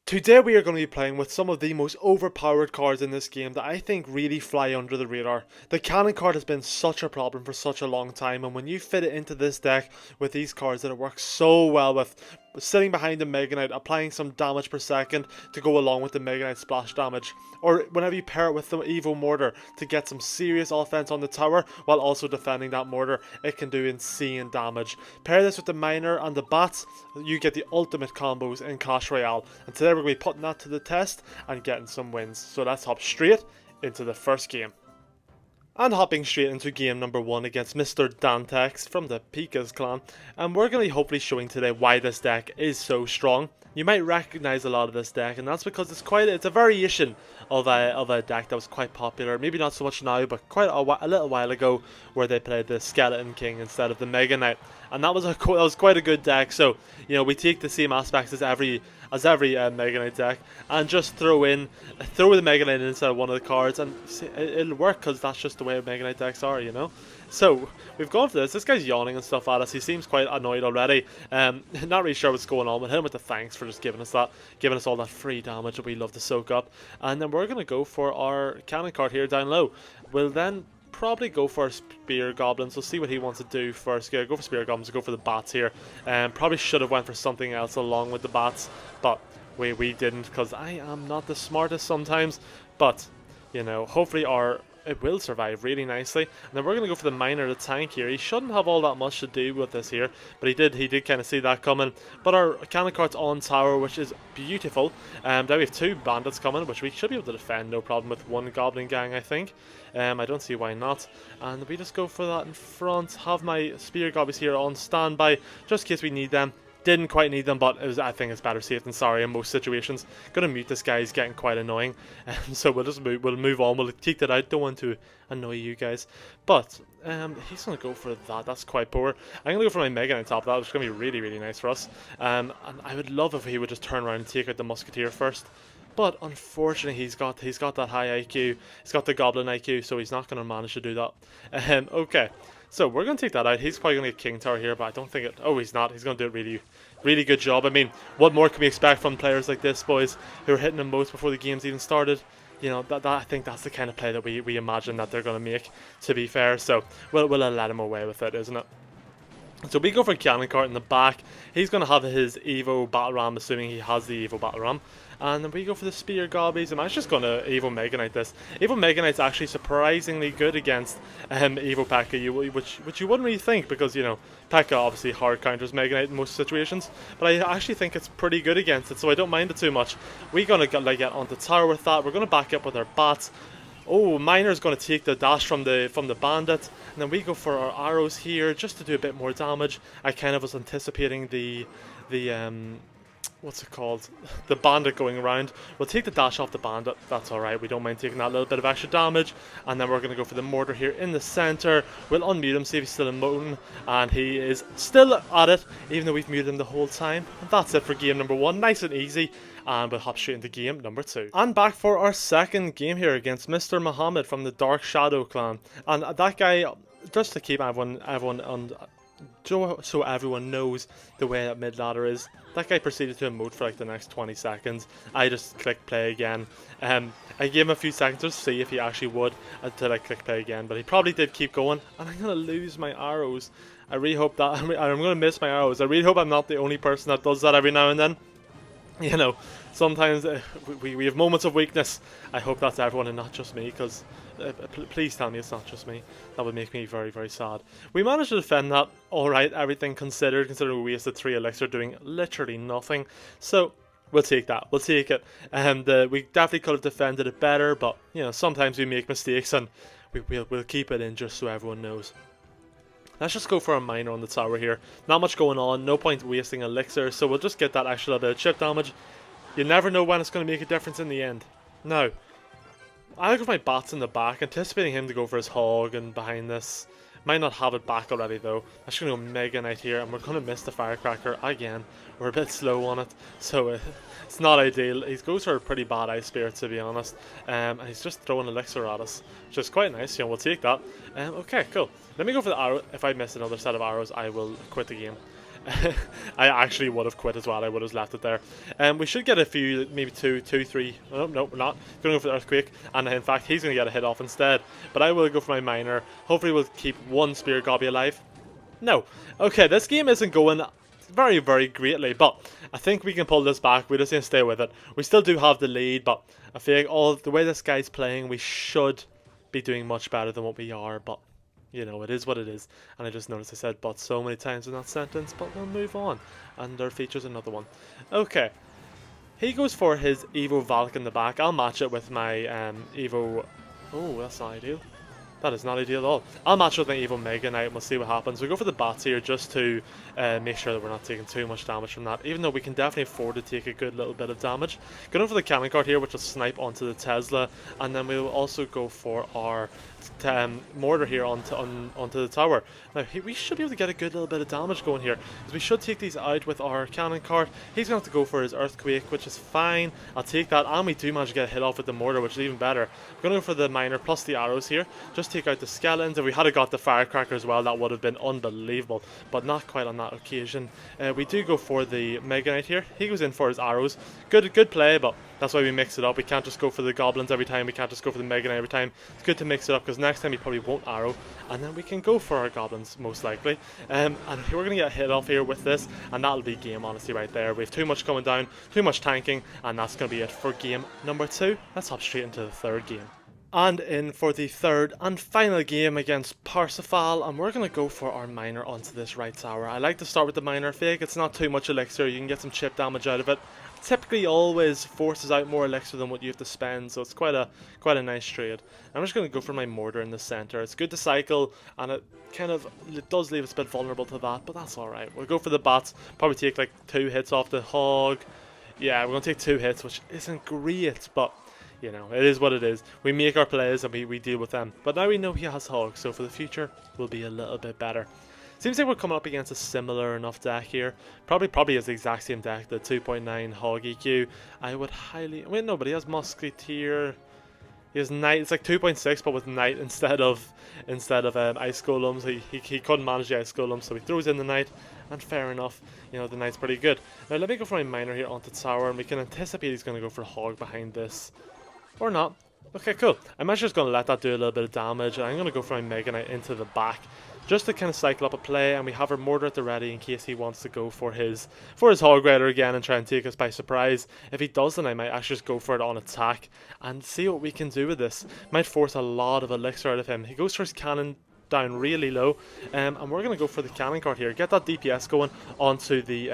Today we are going to be playing with some of the most overpowered cards in this game that I think really fly under the radar. The cannon card has been such a problem for such a long time, and when you fit it into this deck with these cards that it works so well with, sitting behind the Mega Knight, applying some damage per second to go along with the Mega Knight splash damage, or whenever you pair it with the Evo Mortar to get some serious offense on the tower while also defending that mortar, it can do insane damage. Pair this with the Miner and the Bats, you get the ultimate combos in Clash Royale, and today we're going to be putting that to the test and getting some wins. So let's hop straight into the first game. And hopping straight into game number 1 against Mr. Dantex from the Pika's clan, and we're going to be hopefully showing today why this deck is so strong. You might recognize a lot of this deck, and that's because it's a variation of a deck that was quite popular, maybe not so much now, but quite a little while ago, where they played the Skeleton King instead of the Mega Knight, and that was quite a good deck. So we take the same aspects as every Mega Knight deck, and just throw the Mega Knight instead of one of the cards, and it'll work because that's just the way Mega Knight decks are. So we've gone for this. This guy's yawning and stuff at us. He seems quite annoyed already. Not really sure what's going on with him. With the thanks for just giving us all that free damage that we love to soak up. And then we're gonna go for our cannon card here down low. We'll then probably go for Spear Goblins. We'll see what he wants to do first. Yeah, go for Spear Goblins, go for the Bats here. Probably should have went for something else along with the Bats, but we didn't, because I am not the smartest sometimes. But hopefully it will survive really nicely. And then we're going to go for the Miner, the tank here. He shouldn't have all that much to do with this here, but he did kind of see that coming. But our cannon card's on tower, which is beautiful. Then we have 2 bandits coming, which we should be able to defend no problem with 1 goblin gang, I think. I don't see why not. And we just go for that in front. Have my spear goblins here on standby, just in case we need them. Didn't quite need them, but I think it's better safe than sorry in most situations. Gonna mute this guy, he's getting quite annoying. So we'll move on, we'll take that out. Don't want to annoy you guys. But he's gonna go for that. That's quite poor. I'm gonna go for my Mega Knight on top of that, which is gonna be really, really nice for us. And I would love if he would just turn around and take out the Musketeer first. But unfortunately, he's got that high IQ. He's got the Goblin IQ, so he's not gonna manage to do that. Okay. So we're going to take that out. He's probably going to get King Tower here, but I don't think it... Oh, he's not. He's going to do a really, really good job. I mean, what more can we expect from players like this, boys, who are hitting them most before the game's even started? I think that's the kind of play that we imagine that they're going to make, to be fair. So we'll let him away with it, isn't it? So we go for Cannon Cart in the back. He's going to have his Evo Battle Ram, assuming he has the Evo Battle Ram. And then we go for the Spear Gobbies, and I'm just going to Evo Mega Knight this. Evo Mega Knight's actually surprisingly good against Evo P.E.K.K.A, which you wouldn't really think, because, P.E.K.K.A obviously hard counters Mega Knight in most situations. But I actually think it's pretty good against it, so I don't mind it too much. We're going to get onto tower with that. We're going to back up with our Bats. Oh, Miner's going to take the dash from the bandit, and then we go for our arrows here just to do a bit more damage. I kind of was anticipating the what's it called? The bandit going around. We'll take the dash off the bandit. That's alright. We don't mind taking that little bit of extra damage. And then we're going to go for the mortar here in the center. We'll unmute him, see if he's still emoting. And he is still at it, even though we've muted him the whole time. And that's it for game number 1. Nice and easy. And we'll hop straight into game number 2. And back for our second game here against Mr. Muhammad from the Dark Shadow clan. And that guy, just to keep everyone on... So everyone knows the way that mid ladder is, that guy proceeded to emote for like the next 20 seconds. I just clicked play again. I gave him a few seconds to see if he actually would until I click play again, but he probably did keep going. And I'm gonna lose my arrows. I really hope that I'm gonna miss my arrows. I really hope I'm not the only person that does that every now and then. Sometimes we have moments of weakness. I hope that's everyone and not just me, because please tell me it's not just me. That would make me very, very sad. We managed to defend that alright, everything considered, considering we wasted 3 elixir doing literally nothing. So we'll take that. We'll take it. And we definitely could have defended it better, but sometimes we make mistakes, and we'll keep it in just so everyone knows. Let's just go for a Miner on the tower here. Not much going on, no point wasting elixir, so we'll just get that extra little bit of chip damage. You never know when it's going to make a difference in the end. Now, I look at my Bats in the back, anticipating him to go for his hog and behind this. Might not have it back already though. I'm just going to go Mega Knight here, and we're going to miss the Firecracker again. We're a bit slow on it, so it's not ideal. He goes for a pretty bad Ice Spirit, to be honest. And he's just throwing elixir at us, which is quite nice. We'll take that. Okay, cool. Let me go for the arrow. If I miss another set of arrows, I will quit the game. I actually would have quit as well. I would have left it there. We should get a few, maybe two, three. Oh, no, we're not. Going to go for the Earthquake. And in fact, he's going to get a hit off instead. But I will go for my Miner. Hopefully we'll keep one Spear Gobby alive. No. Okay, this game isn't going very, very greatly. But I think we can pull this back. We just need to stay with it. We still do have the lead. But I feel like the way this guy's playing, we should be doing much better than what we are. But you know, it is what it is. And I just noticed I said but so many times in that sentence, but we'll move on. And there features another one. Okay. He goes for his Evo Valk in the back. I'll match it with my Evo... Oh, that's not ideal. That is not ideal at all. I'll match it with my Evo Mega Knight and we'll see what happens. We go for the bats here just to make sure that we're not taking too much damage from that. Even though we can definitely afford to take a good little bit of damage. Going for the cannon card here, which will snipe onto the Tesla. And then we will also go for our mortar here onto the tower. Now we should be able to get a good little bit of damage going here, because we should take these out with our cannon card. He's going to have to go for his Earthquake, which is fine. I'll take that, and we do manage to get a hit off with the mortar, which is even better. I'm going to go for the Miner plus the arrows here, just take out the skeletons. If we had got the Firecracker as well, that would have been unbelievable, but not quite on that occasion. We do go for the Mega Knight here. He goes in for his arrows. Good play, but that's why we mix it up. We can't just go for the goblins every time. We can't just go for the Mega Knight every time. It's good to mix it up, because next time he probably won't arrow, and then we can go for our goblins most likely. And we're going to get a hit off here with this, and that'll be game honestly right there. We have too much coming down, too much tanking, and that's going to be it for game number 2. Let's hop straight into the third game. And in for the third and final game against Parsifal, and we're going to go for our Miner onto this right tower. I like to start with the Miner. I feel like it's not too much elixir, you can get some chip damage out of it. Typically always forces out more elixir than what you have to spend, so it's quite a nice trade. I'm just going to go for my mortar in the center. It's good to cycle, and it does leave us a bit vulnerable to that, but that's alright. We'll go for the bats, probably take like 2 hits off the hog. Yeah, we're going to take 2 hits, which isn't great, but you know, it is what it is. We make our plays and we deal with them. But now we know he has hog, so for the future we'll be a little bit better. Seems like we're coming up against a similar enough deck here. Probably is the exact same deck, the 2.9 hog EQ. I would highly... Wait, no, but he has Musketeer. He has Knight. It's like 2.6, but with Knight instead of Ice Golems. He couldn't manage the Ice Golems, so he throws in the Knight. And fair enough, you know, the Knight's pretty good. Now let me go for my Miner here onto tower, and we can anticipate he's going to go for hog behind this. Or not. Okay, cool. I'm actually just going to let that do a little bit of damage, and I'm going to go for my Mega Knight into the back, just to kind of cycle up a play, and we have our mortar at the ready in case he wants to go for his hog rider again and try and take us by surprise. If he does, then I might actually just go for it on attack and see what we can do with this. Might force a lot of elixir out of him. He goes for his cannon down really low, and we're going to go for the cannon card here. Get that DPS going onto the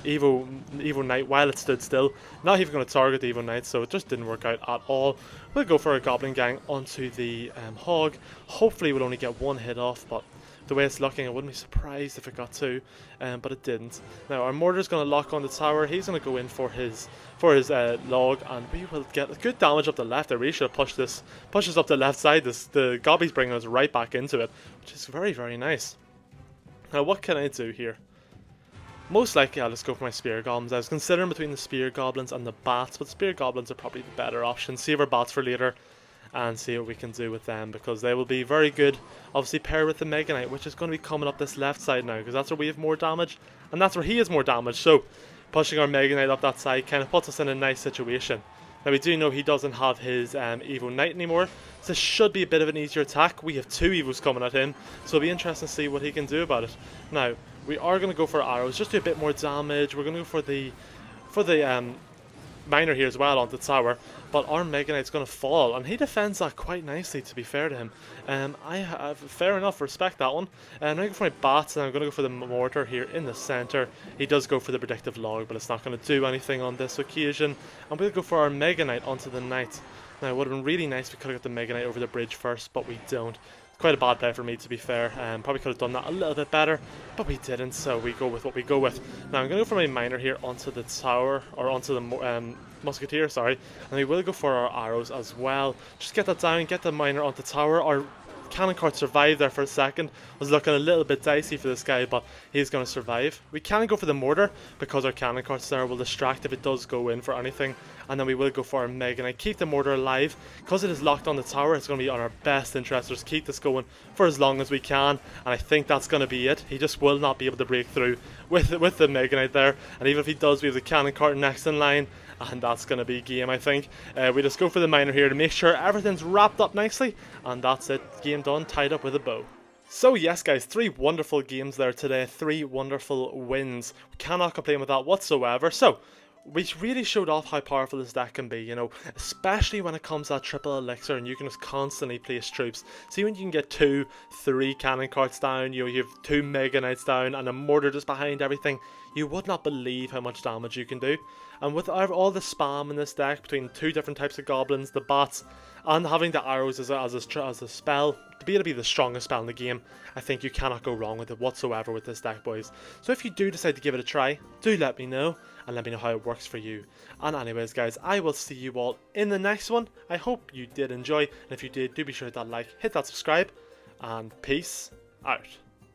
Evo Knight while it stood still. Not even going to target the Evo Knight, so it just didn't work out at all. We'll go for a Goblin Gang onto the hog. Hopefully we'll only get 1 hit off, but the way it's looking, I wouldn't be surprised if it got 2, but it didn't. Now our mortar's going to lock on the tower. He's going to go in for his log, and we will get good damage up the left. I really should have pushed this up the left side. The Gobby's bringing us right back into it, which is very, very nice. Now what can I do here? Most likely I'll just go for my Spear Goblins. I was considering between the Spear Goblins and the Bats, but Spear Goblins are probably the better option. Save our Bats for later and see what we can do with them, because they will be very good. Obviously paired with the Mega Knight, which is going to be coming up this left side now, because that's where we have more damage, and that's where he has more damage. So pushing our Mega Knight up that side kind of puts us in a nice situation. Now we do know he doesn't have his Evo Knight anymore, so this should be a bit of an easier attack. We have 2 Evos coming at him, so it'll be interesting to see what he can do about it. Now, we are going to go for arrows, just do a bit more damage. We're going to go for the Miner here as well on the tower, but our Mega Knight's going to fall, and he defends that quite nicely, to be fair to him. I have, fair enough, respect that one. I'm going to go for my Bats, and I'm going to go for the mortar here in the center. He does go for the predictive log, but it's not going to do anything on this occasion. I'm going to go for our Mega Knight onto the Knight. Now it would have been really nice if we could have got the Mega Knight over the bridge first, but we don't. Quite a bad play for me, to be fair. Probably could have done that a little bit better, but we didn't, so we go with what we go with. Now I'm going to go for my Miner here onto the tower, or onto the Musketeer, sorry, and we will go for our arrows as well. Just get that down, get the Miner onto the tower. Our Cannon cart survived there for a second. Was looking a little bit dicey for this guy, but he's going to survive. We can go for the mortar because our cannon carts there will distract if it does go in for anything. And then we will go for our Mega Knight. Keep the mortar alive. Because it is locked on the tower, it's going to be on our best interest. Just keep this going for as long as we can. And I think that's going to be it. He just will not be able to break through with the Mega Knight there. And even if he does, we have the cannon cart next in line. And that's going to be game, I think. We just go for the miner here to make sure everything's wrapped up nicely. And that's it. Game done. Tied up with a bow. So yes guys, 3 wonderful games there today. 3 wonderful wins. We cannot complain with that whatsoever. So, we really showed off how powerful this deck can be, you know, especially when it comes to that triple elixir and you can just constantly place troops. See when you can get 2, 3 cannon carts down, you know, you have 2 Mega Knights down and a mortar just behind everything, you would not believe how much damage you can do. And with all the spam in this deck between 2 different types of goblins, the bots, and having the arrows as a spell, to be able to be the strongest spell in the game, I think you cannot go wrong with it whatsoever with this deck, boys. So if you do decide to give it a try, do let me know, and let me know how it works for you. And anyways guys, I will see you all in the next one. I hope you did enjoy, and if you did, do be sure to hit that like, hit that subscribe, and peace out.